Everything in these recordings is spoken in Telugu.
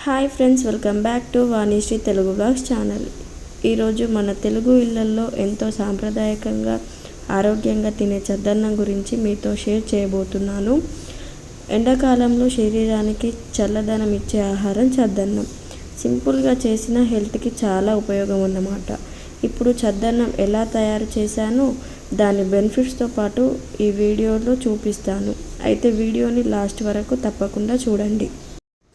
Hi friends, welcome back to Vanishri Telugu blogs channel. ఈరోజు మన తెలుగు ఇళ్లల్లో ఎంతో సాంప్రదాయకంగా ఆరోగ్యంగా తినే చద్దన్నం గురించి మీతో షేర్ చేయబోతున్నాను. ఎండాకాలంలో శరీరానికి చల్లదనం ఇచ్చే ఆహారం చద్దన్నం. సింపుల్గా చేసిన హెల్త్కి చాలా ఉపయోగం అన్నమాట. ఇప్పుడు చద్దన్నం ఎలా తయారు చేశానో దాని బెనిఫిట్స్తో పాటు ఈ వీడియోలో చూపిస్తాను. అయితే వీడియోని లాస్ట్ వరకు తప్పకుండా చూడండి.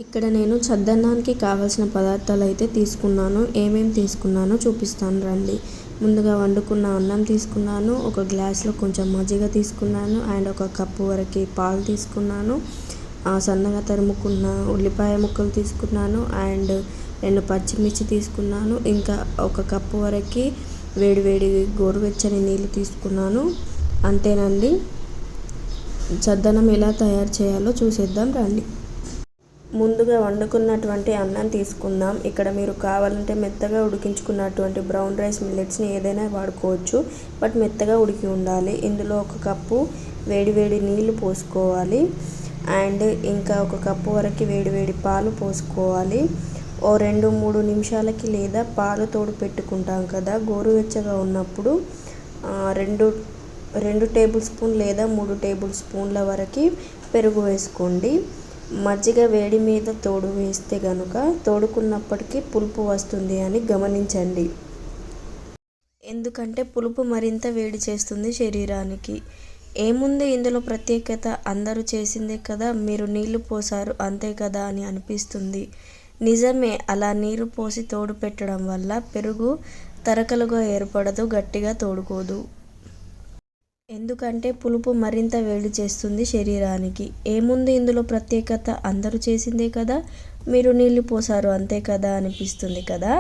ఇక్కడ నేను చద్దన్నానికి కావాల్సిన పదార్థాలు అయితే తీసుకున్నాను. ఏమేమి తీసుకున్నానో చూపిస్తాను రండి. ముందుగా వండుకున్న అన్నం తీసుకున్నాను, ఒక గ్లాస్లో కొంచెం మజ్జిగ తీసుకున్నాను, అండ్ ఒక కప్పు వరకు పాలు తీసుకున్నాను, సన్నగా తరుముకున్న ఉల్లిపాయ ముక్కలు తీసుకున్నాను, అండ్ 2 పచ్చిమిర్చి తీసుకున్నాను, ఇంకా ఒక కప్పు వరకు వేడివేడి గోరువెచ్చని నీళ్ళు తీసుకున్నాను. అంతేనండి. చద్దన్నం ఎలా తయారు చేయాలో చూసేద్దాం రండి. ముందుగా వండుకున్నటువంటి అన్నం తీసుకుందాం. ఇక్కడ మీరు కావాలంటే మెత్తగా ఉడికించుకున్నటువంటి బ్రౌన్ రైస్ మిల్లెట్స్ని ఏదైనా వాడుకోవచ్చు, బట్ మెత్తగా ఉడికి ఉండాలి. ఇందులో ఒక కప్పు వేడివేడి నీళ్లు పోసుకోవాలి, అండ్ ఇంకా ఒక కప్పు వరకు వేడివేడి పాలు పోసుకోవాలి. ఓ 2-3 నిమిషాలకి లేదా పాలు తోడు పెట్టుకుంటాం కదా, గోరువెచ్చగా ఉన్నప్పుడు 2 టేబుల్ స్పూన్ లేదా 3 టేబుల్ స్పూన్ల వరకు పెరుగు వేసుకోండి. మజ్జిగ వేడి మీద తోడు వేస్తే కనుక తోడుకున్నప్పటికీ పులుపు వస్తుంది అని గమనించండి. ఎందుకంటే పులుపు మరింత వేడి చేస్తుంది శరీరానికి. ఏముంది ఇందులో ప్రత్యేకత, అందరూ చేసిందే కదా, మీరు నీళ్లు పోసారు అంతే కదా అని అనిపిస్తుంది. నిజమే, అలా నీరు పోసి తోడు పెట్టడం వల్ల పెరుగు తరకలుగా ఏర్పడదు, గట్టిగా తోడుకోదు. ఎందుకంటే పులుపు మరింత వేడి చేస్తుంది శరీరానికి. ఏముంది ఇందులో ప్రత్యేకత, అందరూ చేసిందే కదా, మీరు నీళ్లు పోసారు అంతే కదా అనిపిస్తుంది కదా.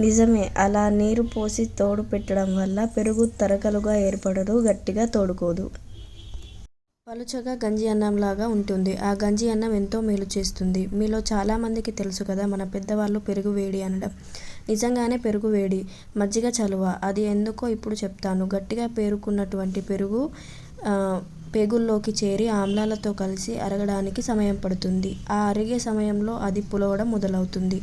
నిజమే, అలా నీరు పోసి తోడు పెట్టడం వల్ల పెరుగు తరకలుగా ఏర్పడదు, గట్టిగా తోడుకోదు. పలుచగా గంజి అన్నంలాగా ఉంటుంది. ఆ గంజి అన్నం ఎంతో మేలు చేస్తుంది. మీలో చాలామందికి తెలుసు కదా, మన పెద్దవాళ్ళు పెరుగు వేడి అనడం. నిజంగానే పెరుగు వేడి, మజ్జిగ చలువ. అది ఎందుకో ఇప్పుడు చెప్తాను. గట్టిగా పేరుకున్నటువంటి పెరుగు పేగుల్లోకి చేరి ఆమ్లాలతో కలిసి అరగడానికి సమయం పడుతుంది. ఆ అరిగే సమయంలో అది పులవడం మొదలవుతుంది.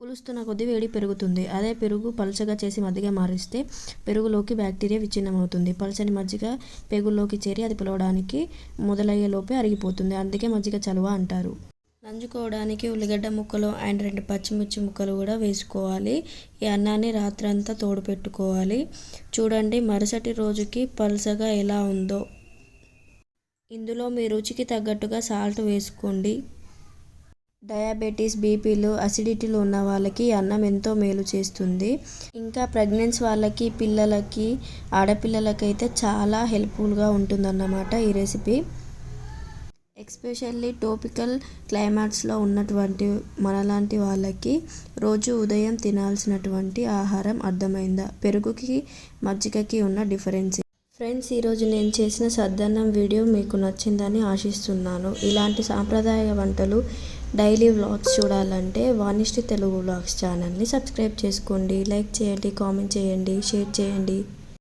పులుస్తున్న కొద్దీ వేడి పెరుగుతుంది. అదే పెరుగు పలుచగా చేసి మజ్జిగ మారిస్తే పెరుగులోకి బ్యాక్టీరియా విచ్ఛిన్నమవుతుంది. పలుచని మజ్జిగ పేగుల్లోకి చేరి అది పులవడానికి మొదలయ్యే లోపే అరిగిపోతుంది. అందుకే మజ్జిగ చలువ అంటారు. నంజుకోవడానికి ఉల్లిగడ్డ ముక్కలు అండ్ 2 పచ్చిమిర్చి ముక్కలు కూడా వేసుకోవాలి. ఈ అన్నాన్ని రాత్రంతా తోడు పెట్టుకోవాలి. చూడండి మరుసటి రోజుకి పలుచగా ఎలా ఉందో. ఇందులో మీ రుచికి తగ్గట్టుగా సాల్ట్ వేసుకోండి. డయాబెటీస్, బీపీలు, అసిడిటీలు ఉన్న వాళ్ళకి అన్నం ఎంతో మేలు చేస్తుంది. ఇంకా ప్రెగ్నెన్సీ వాళ్ళకి, పిల్లలకి, ఆడపిల్లలకైతే చాలా హెల్ప్ఫుల్గా ఉంటుందన్నమాట ఈ రెసిపీ. ఎస్పెషల్లీ టోపికల్ క్లైమాట్స్లో ఉన్నటువంటి మనలాంటి వాళ్ళకి రోజు ఉదయం తినాల్సినటువంటి ఆహారం. అర్థమైందా పెరుగుకి మజ్జిగకి ఉన్న డిఫరెన్స్? ఫ్రెండ్స్, ఈరోజు నేను చేసిన చద్దన్నం వీడియో మీకు నచ్చిందని ఆశిస్తున్నాను. ఇలాంటి సాంప్రదాయ వంటలు డైలీ వ్లాగ్స్ చూడాలంటే వాణిశ్రీ తెలుగు వ్లాగ్స్ ఛానల్ని సబ్స్క్రైబ్ చేసుకోండి. లైక్ చేయండి, కామెంట్ చేయండి, షేర్ చేయండి.